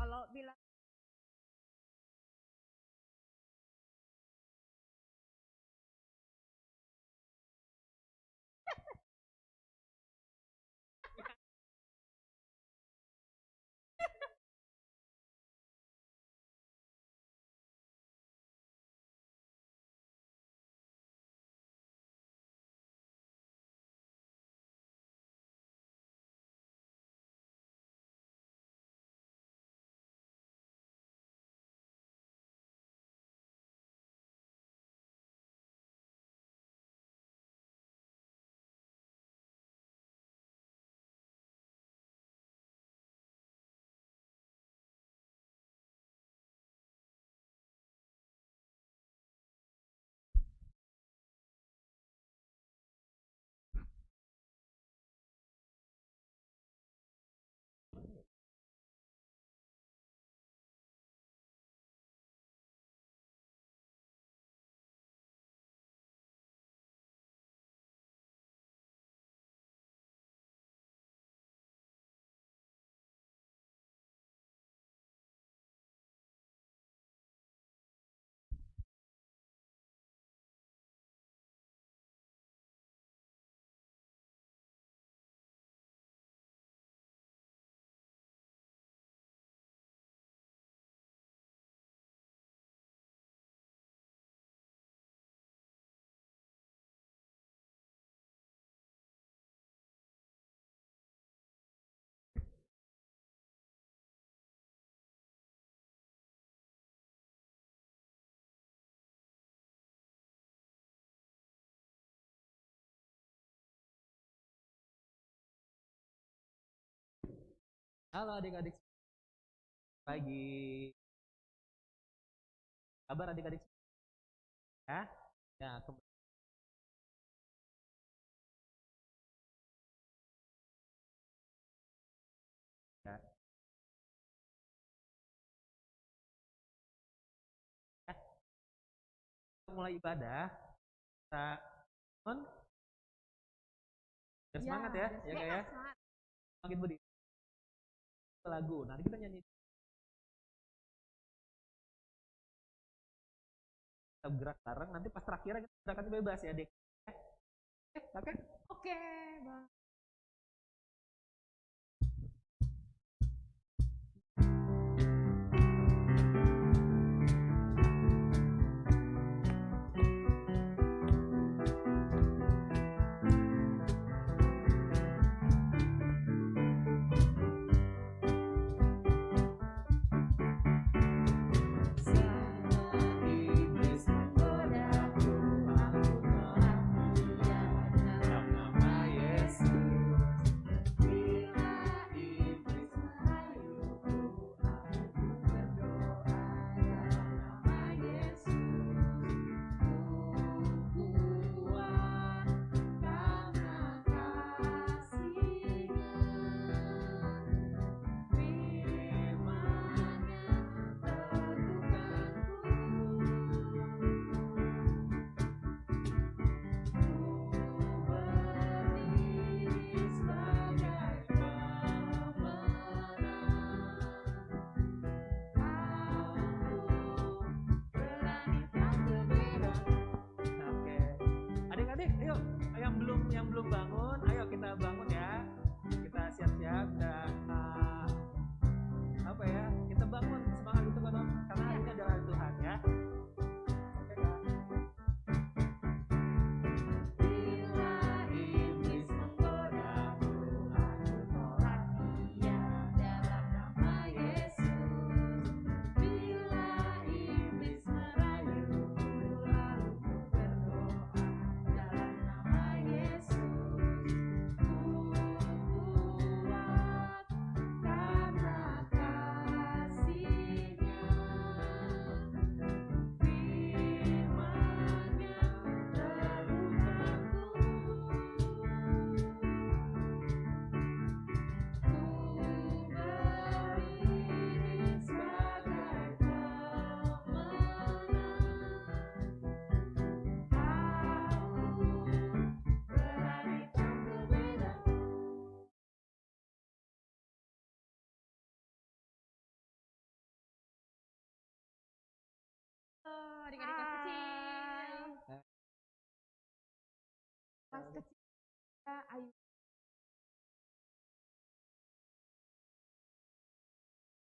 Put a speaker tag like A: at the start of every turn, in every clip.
A: Kalau bilang
B: Halo adik-adik pagi. Kabar adik-adik ya? Ya, ya. Kita mulai ibadah. Kita biar semangat ya, ya kayak ya. Makin berdiri lagu. Nanti kita nyanyi. Kita gerak bareng. Nanti pas terakhir kita gerakan bebas ya, adik. Oke?
A: oke, Bang.
B: Dalam nama Yesus.
A: Adik-adik kelas kecil. Kelas kecil kita Ayu.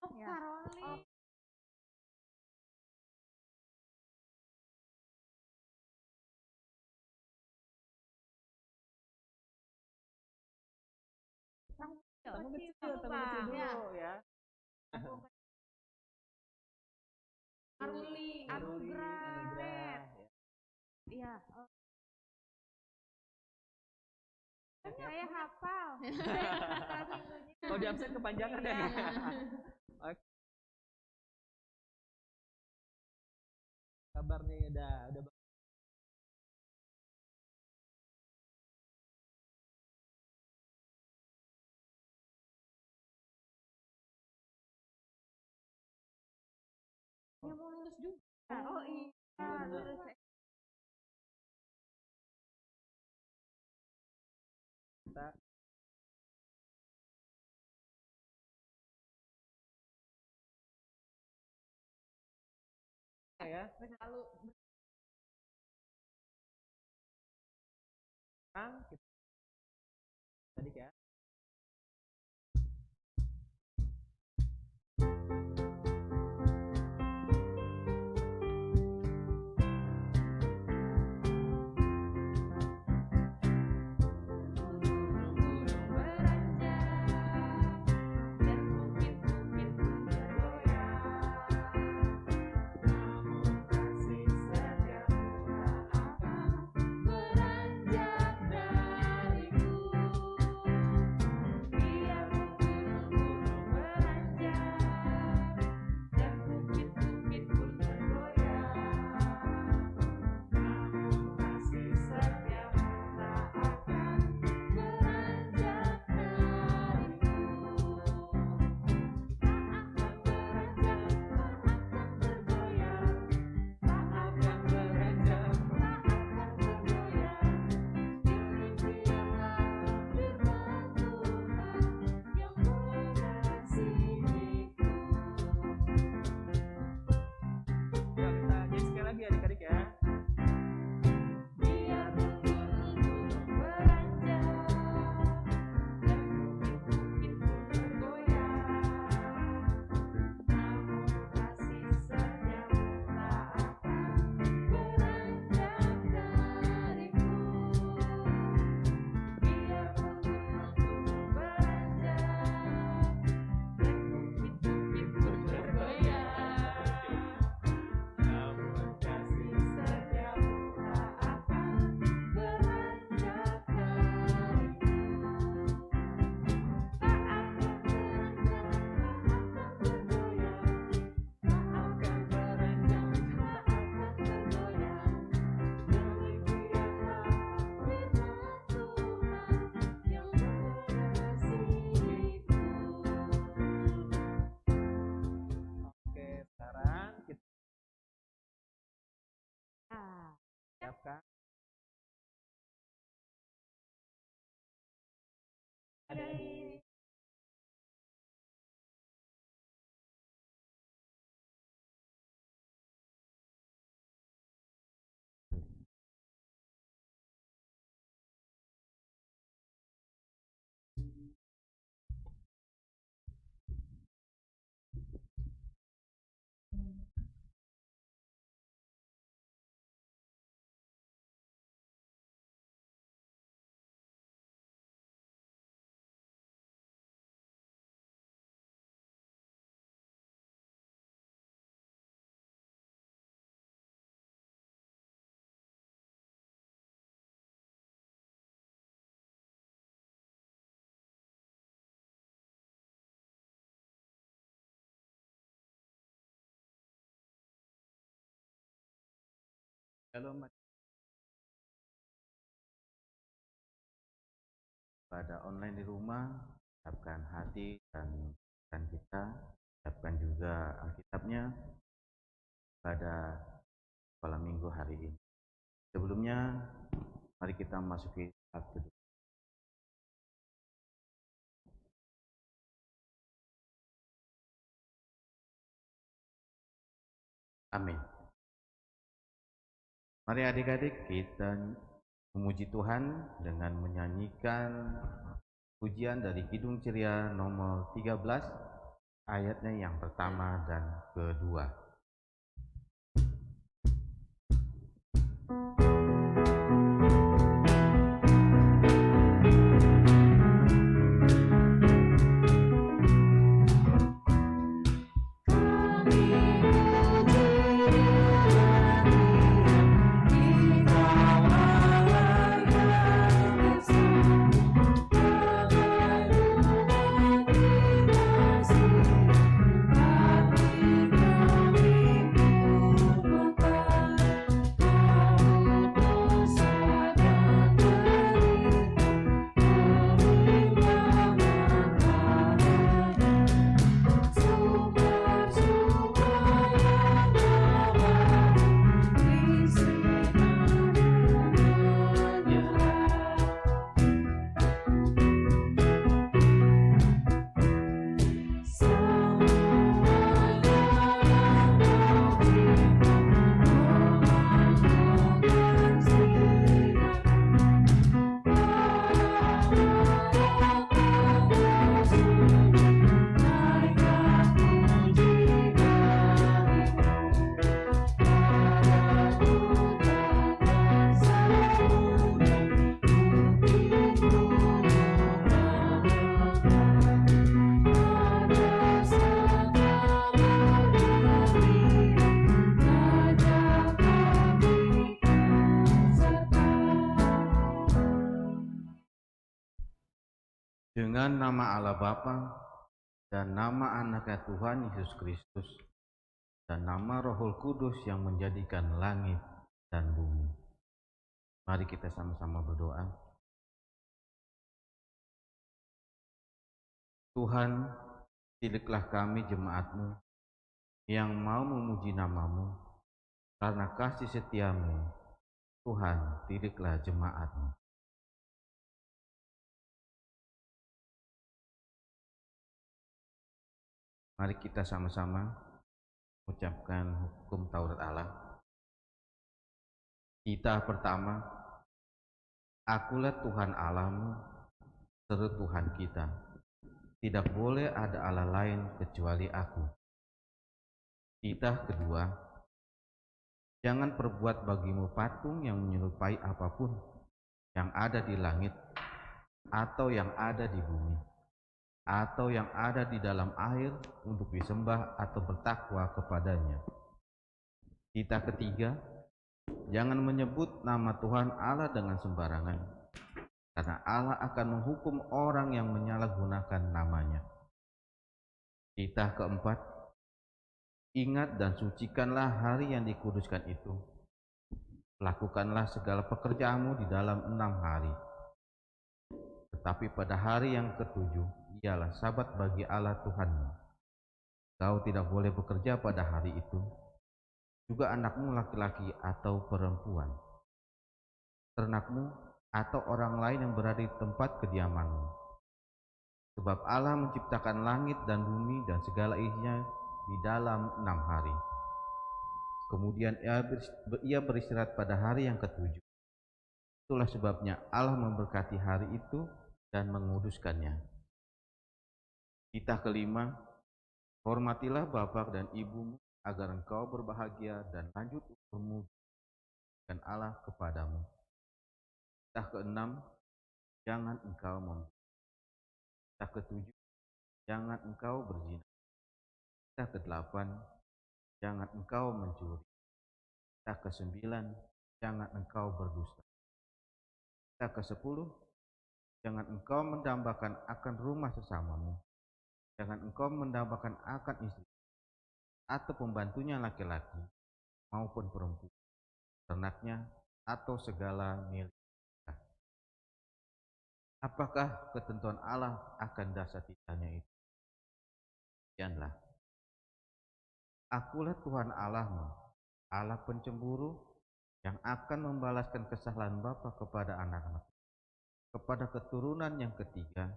A: Oh,
C: Ya.
A: Karoli.
B: Tamu kecil
A: Bang.
B: dulu
A: Ya.
B: ya.
A: Aruli, Anugrah.
B: ya.
A: Iya. Saya hafal. Kelas minggunya.
B: Kalau di absen kepanjangan ya.
A: Iya.
B: Oke. Kabar nih udah
A: Dia mau lulus juga.
B: Oh,
A: Oh iya,
B: bener.
A: lulus.
B: kita ya.
A: Lalu
B: Sekarang kita tadi ya. Siapkan. Adik-adik.
D: Shalom pada online di rumah, siapkan hati dan kita, siapkan juga Alkitabnya pada malam minggu hari ini. Sebelumnya, mari kita masuki waktu. Amin. Mari adik-adik kita memuji Tuhan dengan menyanyikan pujian dari Kidung Ceria nomor 13, ayatnya yang pertama dan kedua. Dengan nama Allah Bapa dan nama Anaknya Tuhan Yesus Kristus dan nama Rohul Kudus yang menjadikan langit dan bumi. Mari kita sama-sama berdoa. Tuhan, pilihlah kami jemaat-Mu yang mau memuji nama-Mu. Karena kasih setia-Mu, Tuhan, pilihlah jemaat-Mu. Mari kita sama-sama mengucapkan hukum Taurat Allah. Kita pertama, Akulah Tuhan Allahmu, seru Tuhan kita. Tidak boleh ada Allah lain kecuali Aku. Kita kedua, jangan perbuat bagimu patung yang menyerupai apapun yang ada di langit atau yang ada di bumi atau yang ada di dalam air untuk disembah atau bertakwa kepadanya. Kita ketiga, jangan menyebut nama Tuhan Allah dengan sembarangan, karena Allah akan menghukum orang yang menyalahgunakan namanya. Kita keempat, ingat dan sucikanlah hari yang dikuduskan itu. Lakukanlah segala pekerjaanmu di dalam 6 hari. Tetapi pada hari yang ketujuh, ialah Sabat bagi Allah Tuhanmu. Kau tidak boleh bekerja pada hari itu, juga anakmu laki-laki atau perempuan, ternakmu atau orang lain yang berada di tempat kediamanmu. Sebab Allah menciptakan langit dan bumi dan segala isinya di dalam 6 hari. Kemudian ia beristirahat pada hari yang ketujuh. Itulah sebabnya Allah memberkati hari itu dan menguduskannya. Kita kelima, hormatilah bapak dan ibumu agar engkau berbahagia dan lanjut umurmu dan Allah kepadamu. Kita keenam, jangan engkau membunuh. Kita ketujuh, jangan engkau berzina. Kita kedelapan, jangan engkau mencuri. Kita kesembilan, jangan engkau berdusta. Kita kesepuluh, jangan engkau mendambakan akan rumah sesamamu. Jangan engkau mendambakan akan istri atau pembantunya laki-laki maupun perempuan, ternaknya atau segala milik. Apakah ketentuan Allah akan dasar titanya itu? Sekianlah. Akulah Tuhan Allahmu, Allah pencemburu, yang akan membalaskan kesalahan bapa kepada anak-anak, kepada keturunan yang ketiga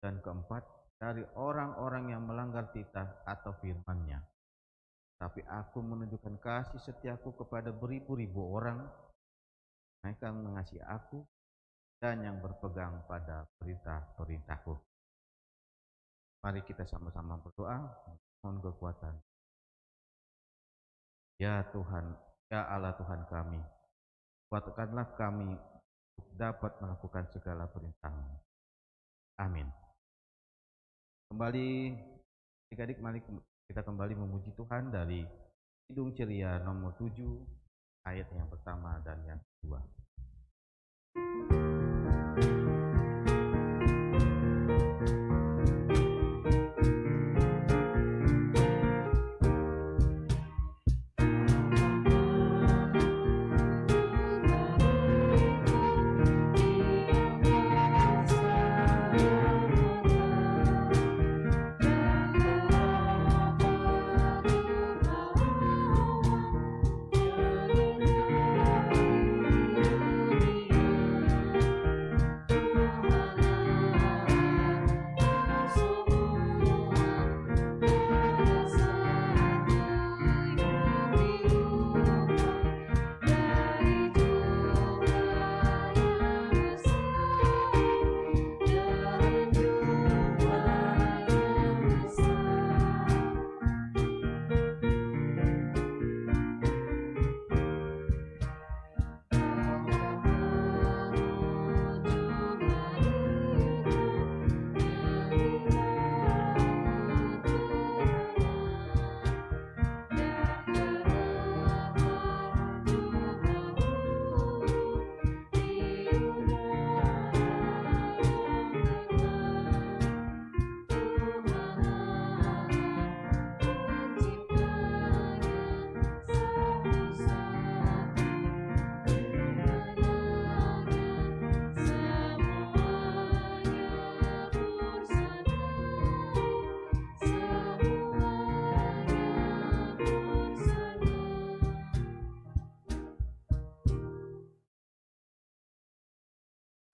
D: dan keempat dari orang-orang yang melanggar titah atau firman-Nya. Tapi Aku menunjukkan kasih setiaku kepada beribu-ribu orang Mereka mengasihi aku dan yang berpegang pada perintah-perintahku. Mari kita sama-sama berdoa, mohon kekuatan. Ya Tuhan, ya Allah Tuhan kami, kuatkanlah kami untuk dapat melakukan segala perintah-Mu. Amin. Kembali, adik-adik, mari kita kembali memuji Tuhan dari Kidung Ceria nomor 7, ayat yang pertama dan yang kedua.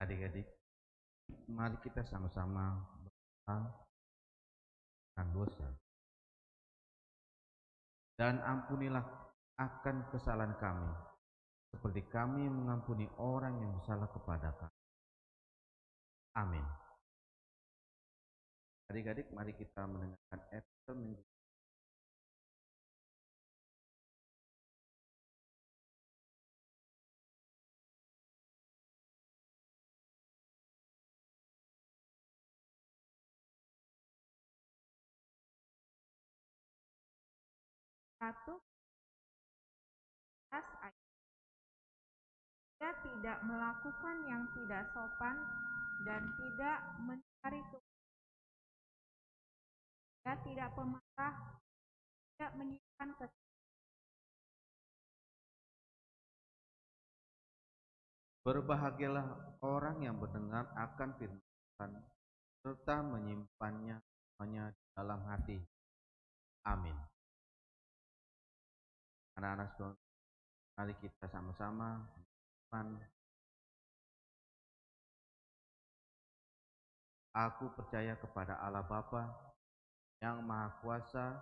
D: Adik-adik, mari kita sama-sama berdoa akan dosa. Dan ampunilah akan kesalahan kami, seperti kami mengampuni orang yang bersalah kepada kami. Amin. Adik-adik, mari kita mendengarkan ayat minggu.
A: Satu ayat. Dia tidak melakukan yang tidak sopan dan tidak mencari dia tidak pemarah, tidak menyimpan
D: Berbahagialah orang yang mendengar akan firman Tuhan serta menyimpannya di dalam hati. Amin. Anak-anak sekalian, mari kita sama-sama Aku percaya kepada Allah Bapa yang Maha Kuasa,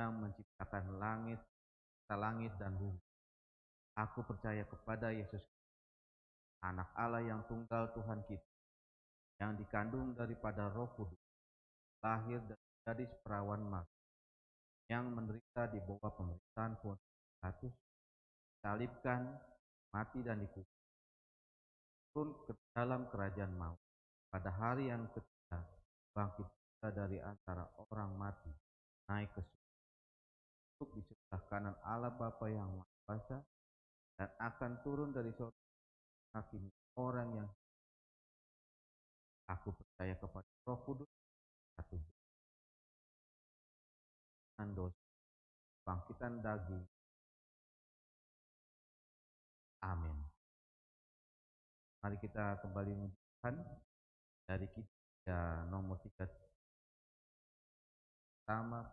D: yang menciptakan langit dan bumi. Aku percaya kepada Yesus, Anak Allah yang tunggal Tuhan kita, yang dikandung daripada Roh Kudus, lahir dari gadis perawan Maria, yang menderita di bawah pemerintahan Pontius Pilatus, disalibkan, mati dan dikubur, turun ke dalam kerajaan maut. Pada hari yang ketiga, bangkit dari antara orang mati, naik ke surga, duduk di sebelah kanan Allah Bapa yang Maha Kuasa, dan akan turun dari surga menghakimi orang yang. Aku percaya kepada Roh Kudus, satu dan dosa, bangkitan daging. Amin. Mari kita kembali menunjukkan dari kita nomor 3 pertama.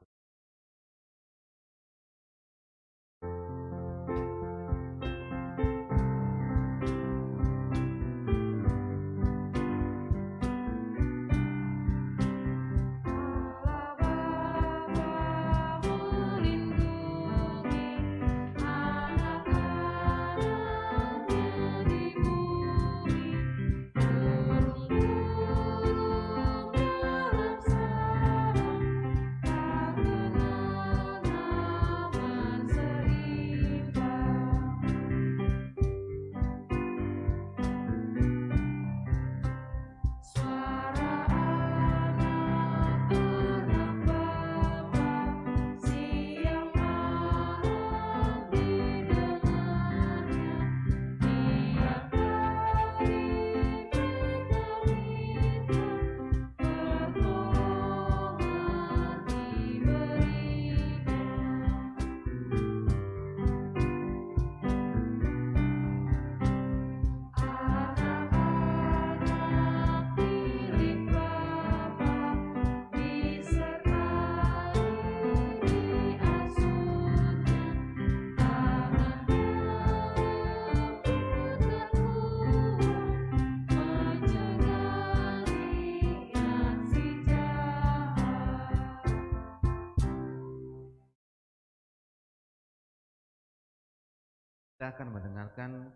D: Kita akan mendengarkan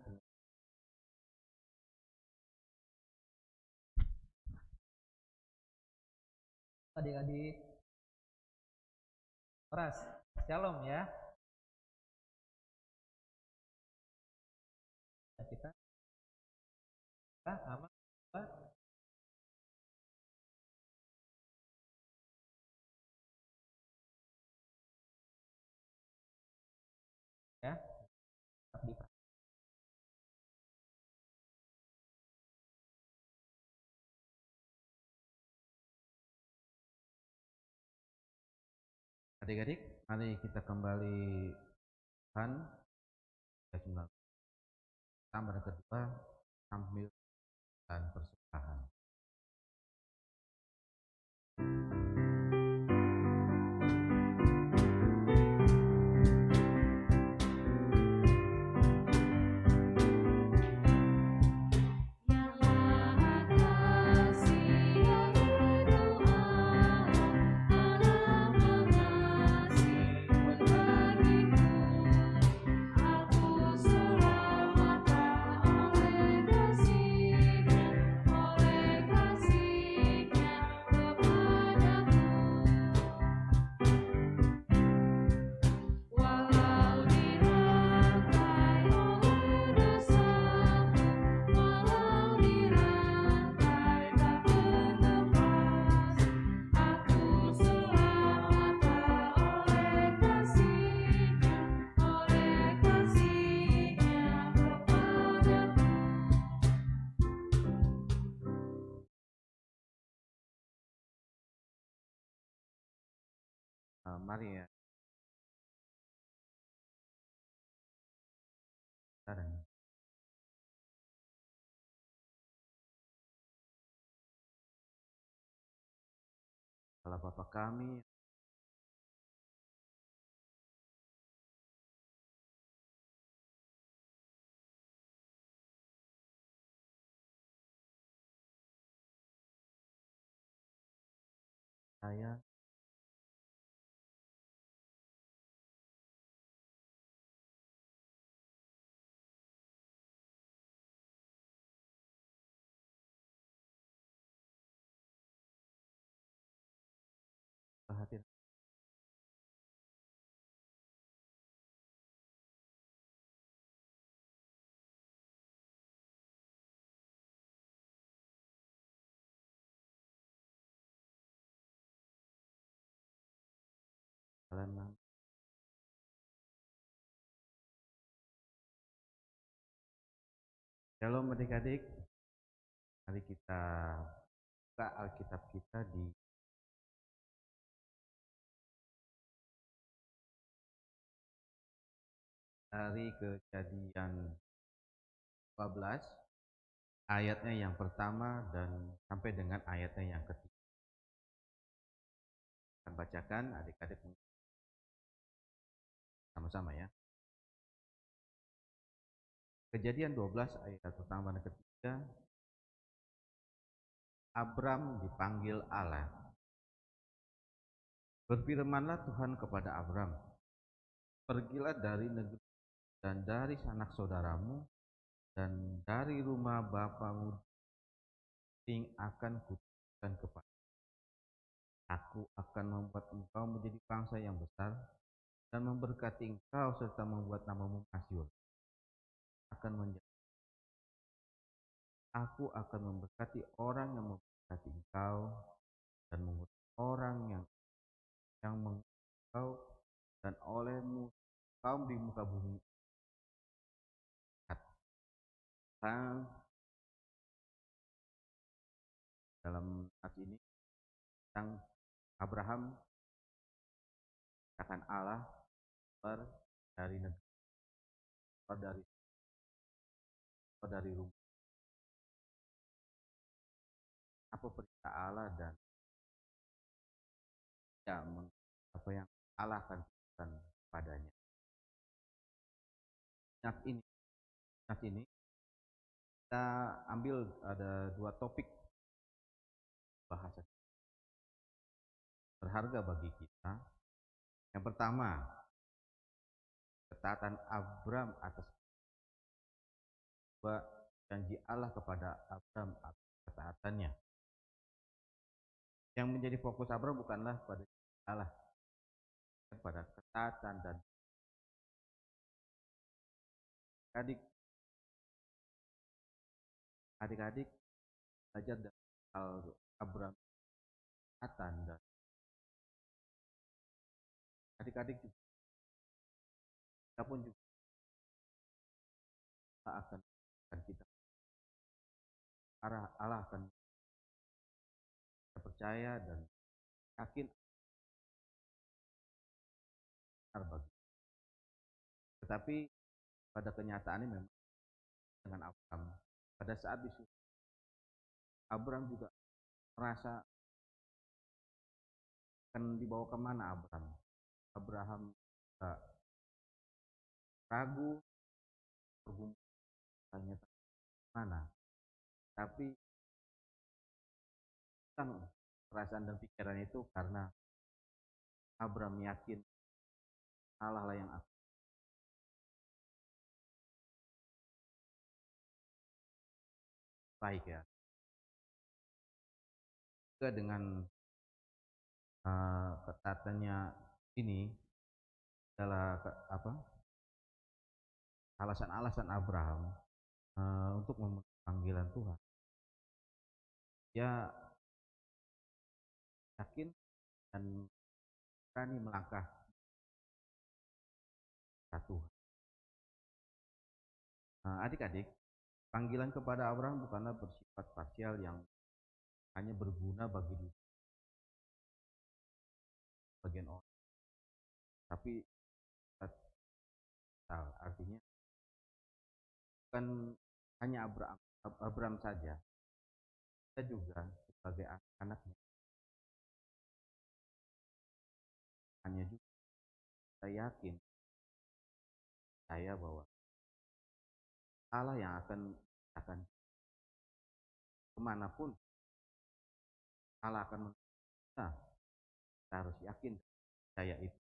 B: adik-adik. Horas, shalom ya. Kita sama ya. Tetap di
D: adik-adik, mari kita kembali Tuhan tambah kedua sambil dan persembahan. Mari ya. Sekarang. Allah Bapa kami, saya perhatian kalian. Shalom adik-adik, mari kita buka Alkitab kita di dari Kejadian 12 ayatnya yang pertama dan sampai dengan ayatnya yang ketiga. Akan bacakan adik-adik sama-sama ya. Kejadian 12 ayat pertama dan ketiga. Abram dipanggil Allah. Berfirmanlah Tuhan kepada Abram, pergilah dari negeri dan dari sanak saudaramu dan dari rumah bapamu yang akan kutunjukkan kepada. Aku akan membuat engkau menjadi bangsa yang besar dan memberkati engkau serta membuat namamu masyhur. Aku akan memberkati orang yang memberkati engkau dan mengutuk orang yang mengutuk engkau, dan olehmu kaum di muka bumi dalam ayat ini tentang Abraham akan Allah dari negeri, dari rumah. Apa perintah Allah dan ya, apa yang Allah akan lakukan padanya. Nas ini kita ambil ada dua topik bahasa berharga bagi kita. Yang pertama, ketaatan Abram atas bahwa janji Allah kepada Abraham atas ketaatannya. Yang menjadi fokus Abraham bukanlah pada Allah, pada ketaatan. Dan adik-adik belajar dari hal Abraham ketaatan, dan adik-adik juga kita pun juga akan kita arah Allah akan kita percaya dan yakin benar bagi. Tetapi pada kenyataannya memang dengan Abraham pada saat disuruh, Abraham juga merasa akan dibawa kemana Abraham. Abraham ragu, bergumul mana. Tapi kan perasaan dan pikiran itu karena Abraham yakin Allah lah yang akan baik ya. Juga dengan ketaatannya ini adalah alasan-alasan Abraham untuk memenuhi panggilan Tuhan. Dia yakin dan berani melangkah ke Tuhan. Adik-adik, panggilan kepada Abraham bukanlah bersifat parsial yang hanya berguna bagi bagian orang, tapi artinya bukan hanya Abraham saja, kita juga sebagai anak-anaknya hanya juga saya yakin saya bahwa Allah yang akan kemanapun Allah akan kita harus yakin saya itu.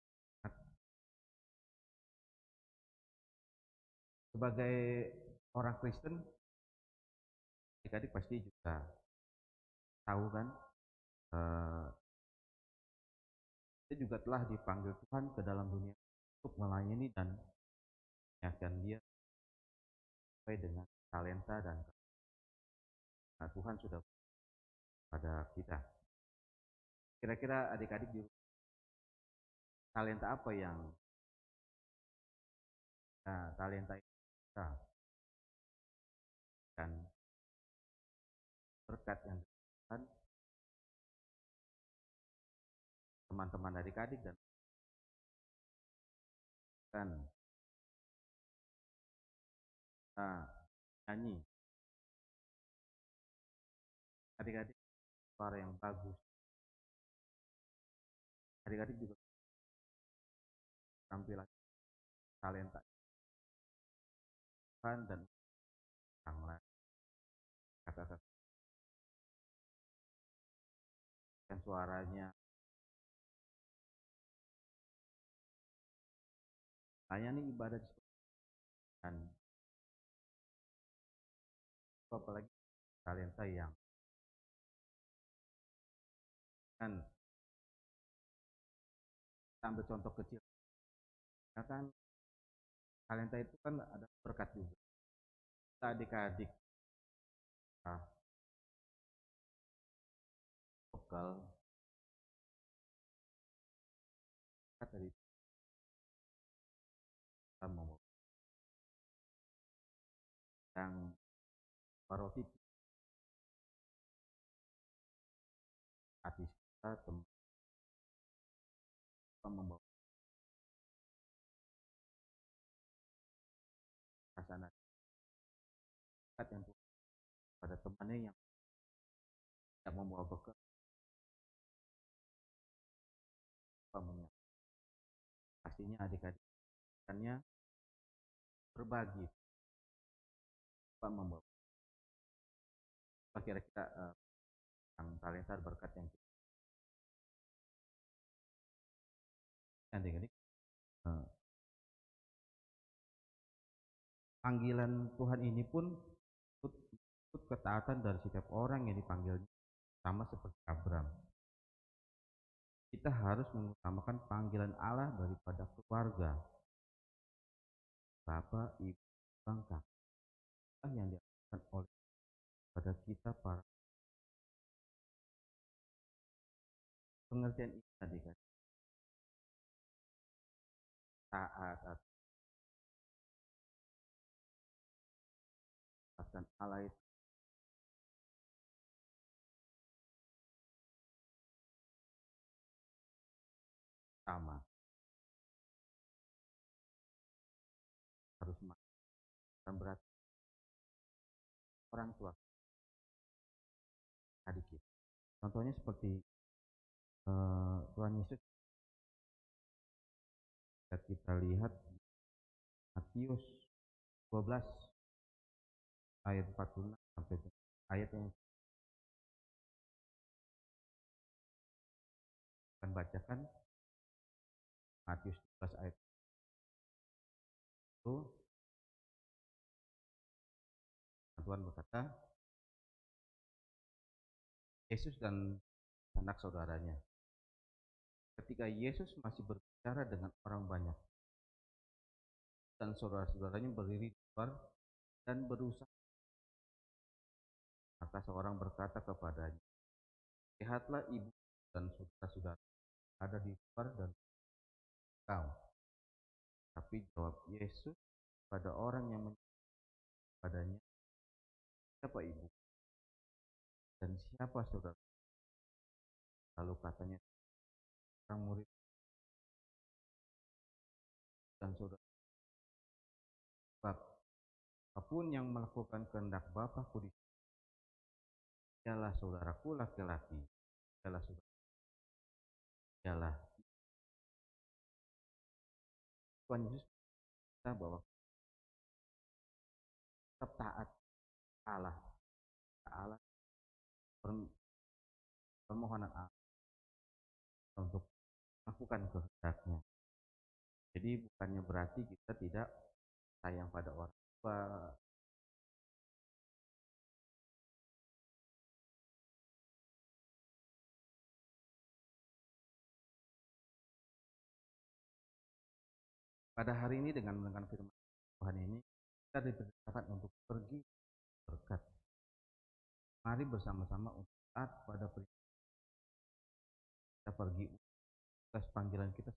D: Sebagai orang Kristen, adik-adik pasti juga tahu kan, kita juga telah dipanggil Tuhan ke dalam dunia untuk melayani dan menyaksikan Dia sesuai dengan talenta dan Tuhan sudah pada kita. Kira-kira adik-adik di talenta apa yang talenta kita dan berkat yang Tuhan teman-teman adik-adik dan nyanyi adik-adik suara yang bagus, adik-adik juga tampilan talenta Tuhan dan yang lain, kata-kata dan suaranya layani ibadah dan apalagi talenta yang kan ambil contoh kecil, karena kan talenta itu kan ada berkat juga. Kita adik-adik vokal dari kita mau yang paroti artis kita tempat membawa perasaan yang pada temannya yang tidak membawa bekal pastinya adik-adiknya berbagi membawa kira-kira yang talenta berkat yang adik-adik panggilan Tuhan ini pun ikut ketaatan dari setiap orang yang dipanggilnya, sama seperti Abram. Kita harus mengutamakan panggilan Allah daripada keluarga, bapak, ibu, bangsa yang diajarkan oleh pada kita para pengertian ini tadi kan, taat atas Allah itu sama, harus makan berat orang tua adik kita. Contohnya seperti Tuhan Yesus, kita lihat Matius 12 ayat 46 sampai ayat yang akan bacakan, Matius 12 ayat itu. Tuhan berkata, Yesus dan anak saudaranya. Ketika Yesus masih berbicara dengan orang banyak dan saudara-saudaranya berdiri di luar dan berusaha, maka seorang berkata kepadanya, lihatlah ibu dan saudara-saudara ada di luar dan kau. Tapi jawab Yesus pada orang yang menyebut padanya, siapa ibu dan siapa saudara? Lalu katanya, orang murid dan saudara. Sebab apapun yang melakukan kehendak Bapakku di surga, ialah saudaraku laki-laki, ialah saudara, ialah. Tuhan Yesus kita bahwa tetap taat Allah, Allah permohonan Allah untuk melakukan kehendaknya. Jadi bukannya berarti kita tidak sayang pada orang tua. Pada hari ini dengan mendengar firman Tuhan ini, kita diperintahkan untuk pergi berkat. Mari bersama-sama untuk taat pada perintah. Kita pergi atas panggilan kita.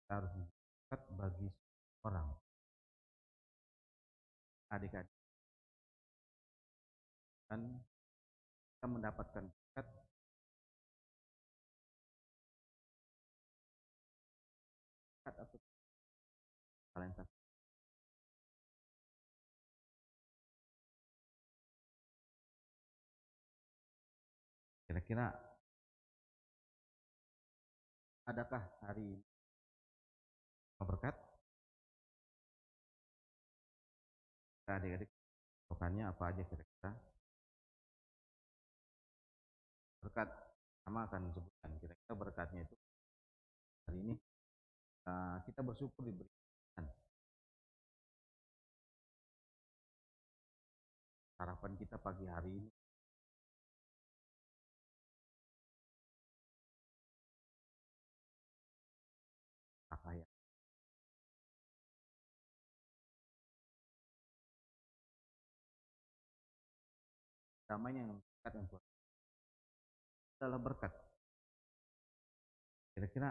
D: Kita harus berkat bagi orang, adik-adik, dan kita mendapatkan berkat atau talenta. Kira-kira adakah hari ini berkat? Adik-adik, bukannya apa aja kira-kira? Berkat, sama akan disebutkan. Kira-kira berkatnya itu hari ini kita bersyukur diberikan. Harapan kita pagi hari ini apa ya? Damai yang berkat yang Tuhan adalah berkat. Kira-kira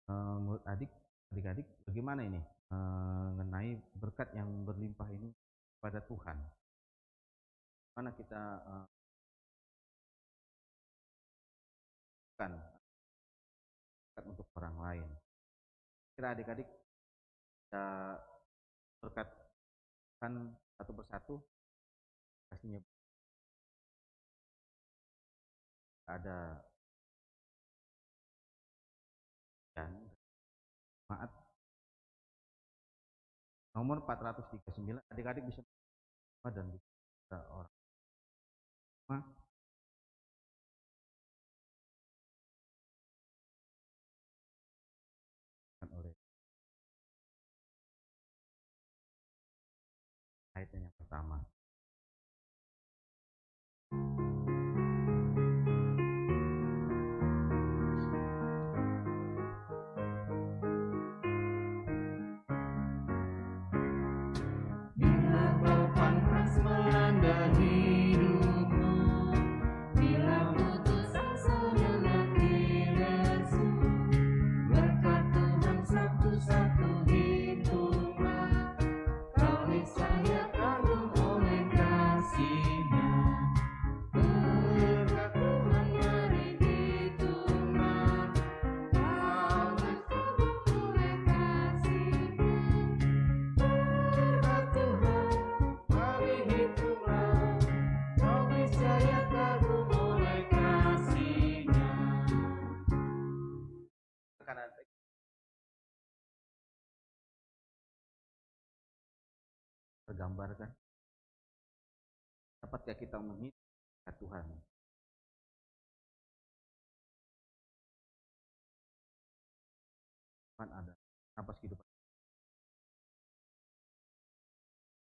D: menurut adik-adik bagaimana ini mengenai berkat yang berlimpah ini pada Tuhan? Mana kita bukan berkat untuk orang lain? Kira adik-adik kita berkatkan satu persatu, pastinya ada dan maaf nomor 439, adik-adik bisa dan bisa orang oleh Ayatnya yang pertama. Bila kau panas melanda hidupmu, bila putus asa menyakiti lesu, berkat Tuhan satu-satu hitunglah, kau niscaya kagum oleh kasih-Nya. Berkat Tuhan mari hitunglah, kau kagum oleh kasih-Nya. Berkat Tuhan mari hitunglah, kau niscaya kagum oleh kasih-Nya. Tergambarkan, dapatkah kita menghitung Tuhan? Tuhan ada napas kehidupan.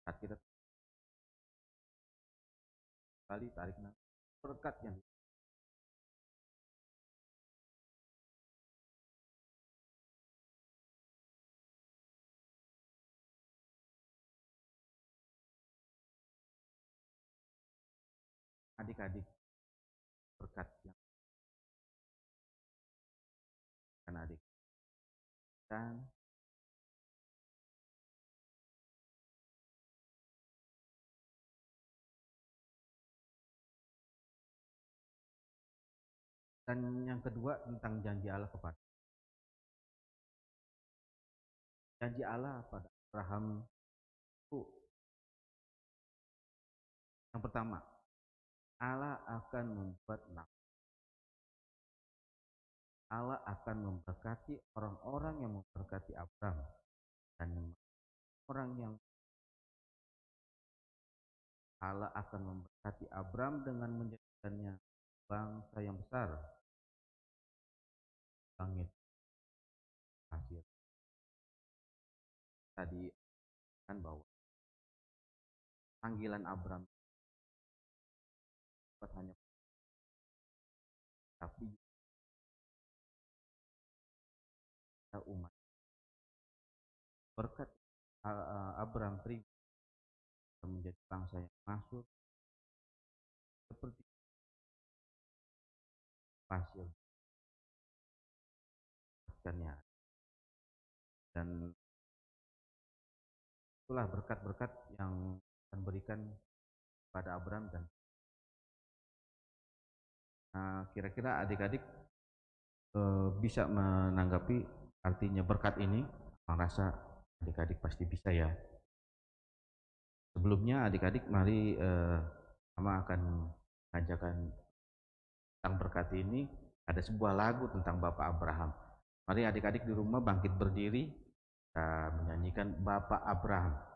D: Saat kita kali tarik nafas, berkat yang adik-adik, berkat yang kan adik dan yang kedua tentang janji Allah kepada Abraham itu yang pertama, Allah akan membuat nafas. Allah akan memberkati orang-orang yang memberkati Abraham dan orang yang Allah akan memberkati Abraham dengan menjadikannya bangsa yang besar. Langit hasil tadi kan bahwa panggilan Abraham bukan hanya tapi umat. Berkat Abraham terima menjadi bangsa yang masuk seperti pasir dan itulah berkat-berkat yang akan berikan pada Abraham. Dan kira-kira adik-adik bisa menanggapi artinya berkat ini. Merasa adik-adik pasti bisa ya. Sebelumnya adik-adik mari Mama akan mengajarkan tentang berkat ini. Ada sebuah lagu tentang Bapak Abraham. Mari adik-adik di rumah bangkit berdiri, kita menyanyikan Bapak Abraham.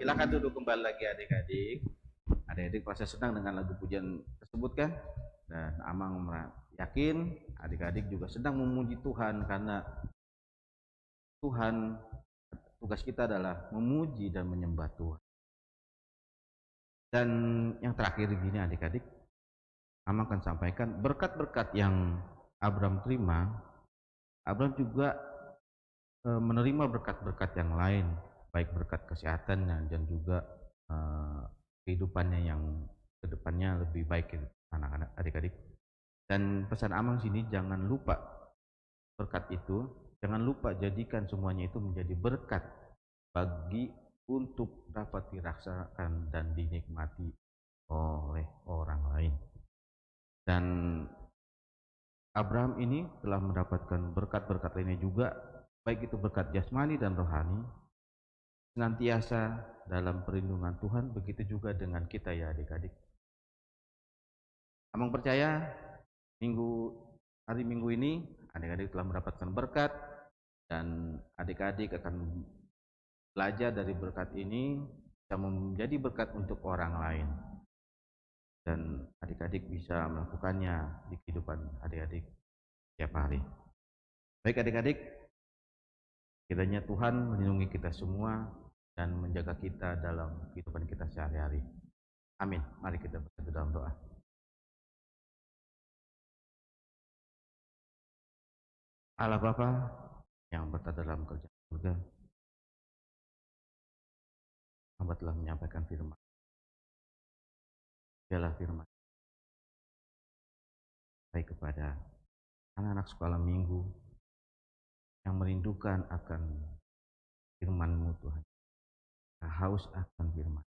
D: Silakan duduk kembali lagi adik-adik. Adik-adik pasti senang dengan lagu pujian tersebut kan? Dan Amang yakin adik-adik juga sedang memuji Tuhan, karena Tuhan, tugas kita adalah memuji dan menyembah Tuhan. Dan yang terakhir gini adik-adik, Amang akan sampaikan berkat-berkat yang Abraham terima. Abraham juga menerima berkat-berkat yang lain, baik berkat kesehatan dan juga kehidupannya yang kedepannya lebih baik gitu, anak-anak adik-adik. Dan pesan Amang sini, jangan lupa berkat itu, jangan lupa jadikan semuanya itu menjadi berkat bagi untuk dapat dirasakan dan dinikmati oleh orang lain. Dan Abraham ini telah mendapatkan berkat-berkat lainnya juga, baik itu berkat jasmani dan rohani, senantiasa dalam perlindungan Tuhan. Begitu juga dengan kita ya adik-adik. Amang percaya hari Minggu ini adik-adik telah mendapatkan berkat, dan adik-adik akan belajar dari berkat ini bisa menjadi berkat untuk orang lain, dan adik-adik bisa melakukannya di kehidupan adik-adik setiap hari. Baik adik-adik, kiranya Tuhan melindungi kita semua dan menjaga kita dalam kehidupan kita sehari-hari. Amin. Mari kita bersatu dalam doa. Allah Bapa yang berada dalam kerajaan surga, hamba telah menyampaikan firman. Biarlah firman baik kepada anak-anak sekolah minggu yang merindukan akan firman-Mu Tuhan, haus akan firman,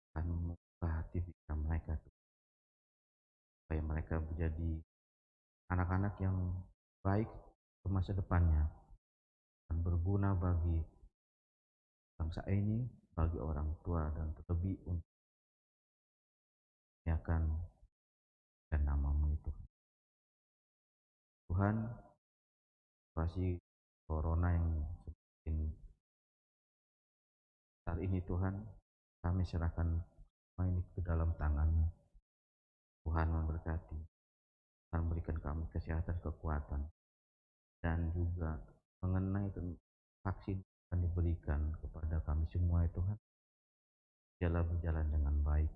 D: akan membuka hati pikiran mereka Tuhan, supaya mereka menjadi anak-anak yang baik ke masa depannya dan berguna bagi bangsa ini, bagi orang tua, dan terlebih untuk memuliakan dan nama-Mu itu. Tuhan, situasi corona yang semakin saat ini Tuhan, kami serahkan semua ini ke dalam tangan-Mu. Tuhan memberkati, Tuhan berikan kami kesehatan, kekuatan, dan juga mengenai vaksin yang diberikan kepada kami semua ya Tuhan, biarlah berjalan dengan baik.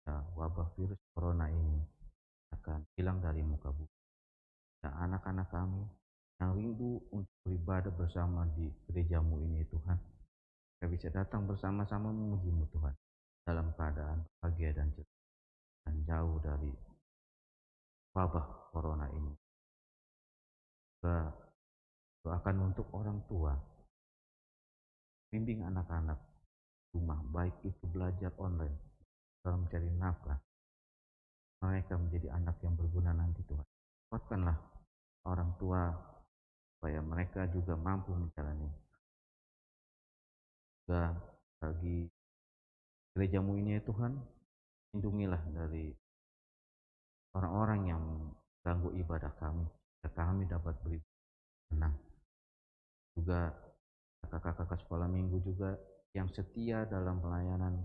D: Ya, wabah virus corona ini akan hilang dari muka bumi. Dan anak-anak kami yang rindu untuk beribadah bersama di gereja-Mu ini Tuhan, kita bisa datang bersama-sama memuji-Mu Tuhan dalam keadaan bahagia dan ceria dan jauh dari wabah corona ini. Kita doakan untuk orang tua, bimbing anak-anak rumah, baik itu belajar online dalam mencari nafkah, mereka menjadi anak yang berguna nanti Tuhan. Kuatkanlah orang tua supaya mereka juga mampu menjalani. Juga bagi gereja-Mu ini ya Tuhan, lindungilah dari orang-orang yang ganggu ibadah kami, supaya kami dapat beribadah tenang. Juga kakak-kakak sekolah minggu juga yang setia dalam pelayanan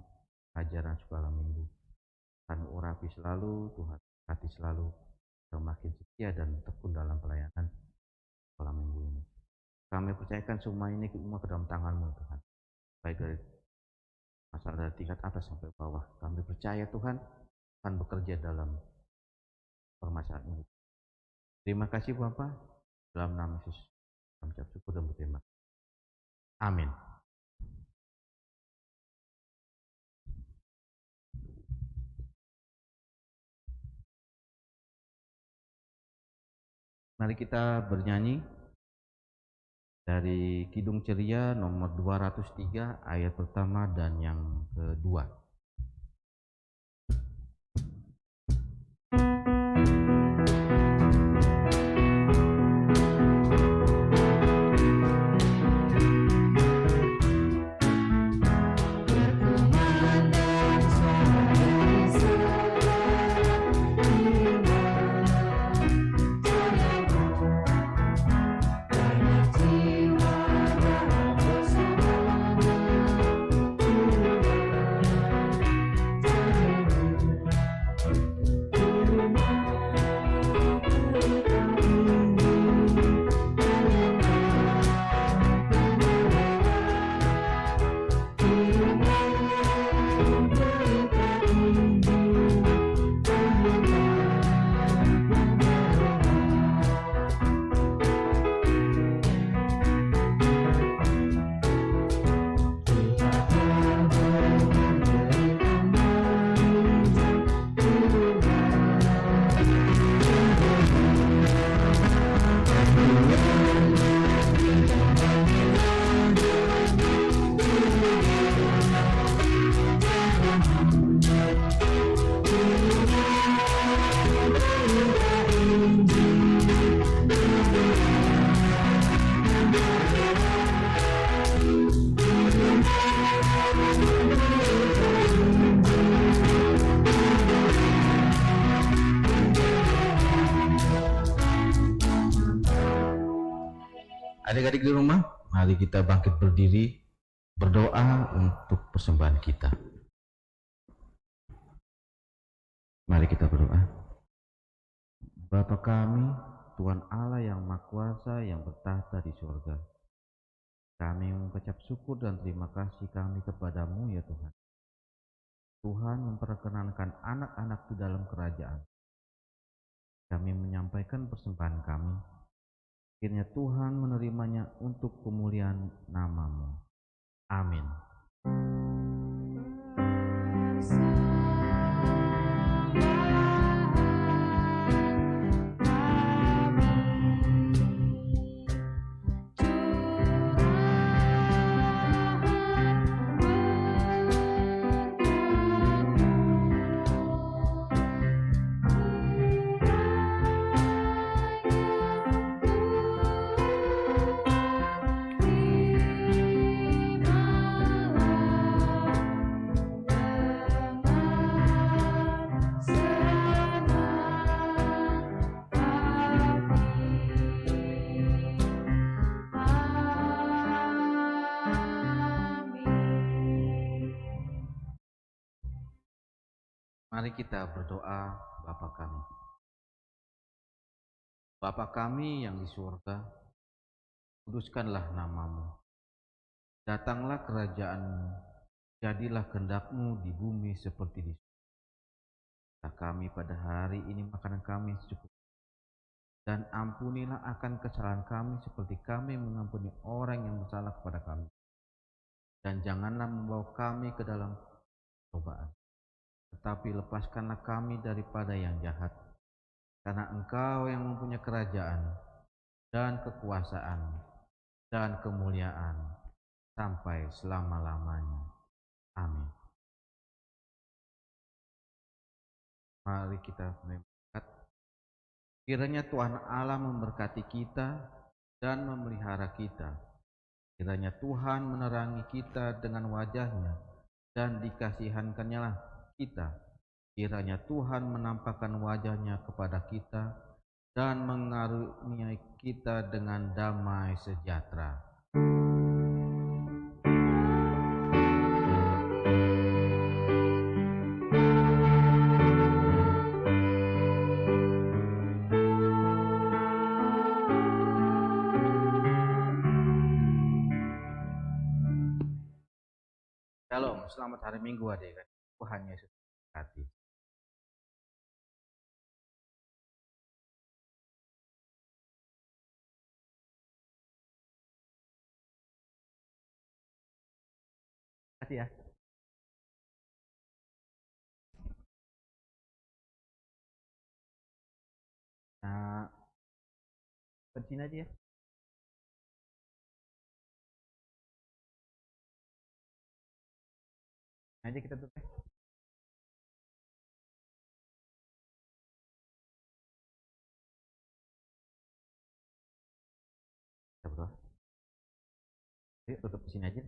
D: ajaran sekolah minggu, Tuhan urapi selalu, Tuhan berkati selalu, semakin setia dan tekun dalam pelayanan sekolah minggu ini. Kami percayakan semua ini semua ke dalam tangan-Mu Tuhan, baik dari masalah dari tingkat atas sampai bawah. Kami percaya Tuhan akan bekerja dalam permasalahan ini. Terima kasih Bapa, dalam nama Yesus kami ucap syukur dan berterima kasih. Amin. Mari kita bernyanyi dari Kidung Ceria nomor 203 ayat pertama dan yang kedua. Adik-adik di rumah, mari kita bangkit berdiri, berdoa untuk persembahan kita. Mari kita berdoa. Bapa kami, Tuhan Allah yang Maha Kuasa yang bertahta di surga, kami mengucap syukur dan terima kasih kami kepadamu ya Tuhan. Tuhan memperkenankan anak-anak di dalam kerajaan. Kami menyampaikan persembahan kami. Akhirnya Tuhan menerimanya untuk kemuliaan nama-Mu. Amin. Mari kita berdoa Bapa kami. Bapa kami yang di surga, kuduskanlah nama-Mu. Datanglah kerajaan-Mu, jadilah kehendak-Mu di bumi seperti di surga. Kami pada hari ini makanan kami cukup. Dan ampunilah akan kesalahan kami seperti kami mengampuni orang yang bersalah kepada kami. Dan janganlah membawa kami ke dalam cobaan, tetapi lepaskanlah kami daripada yang jahat. Karena Engkau yang mempunyai kerajaan dan kekuasaan dan kemuliaan sampai selama-lamanya. Amin. Mari kita berdoa. Kiranya Tuhan Allah memberkati kita dan memelihara kita. Kiranya Tuhan menerangi kita dengan wajah-Nya dan dikasihankannya kita. Kiranya Tuhan menampakkan wajah-Nya kepada kita dan mengaruniai kita dengan damai sejahtera. Shalom, selamat hari Minggu adik-adik. Tuhan Yesus memberkati. Terima kasih ya. Nah, ke sini aja ya. Aja kita tutup ya. Kita berdoa. Yuk tutup di sini aja.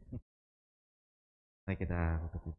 D: Mari kita tutup.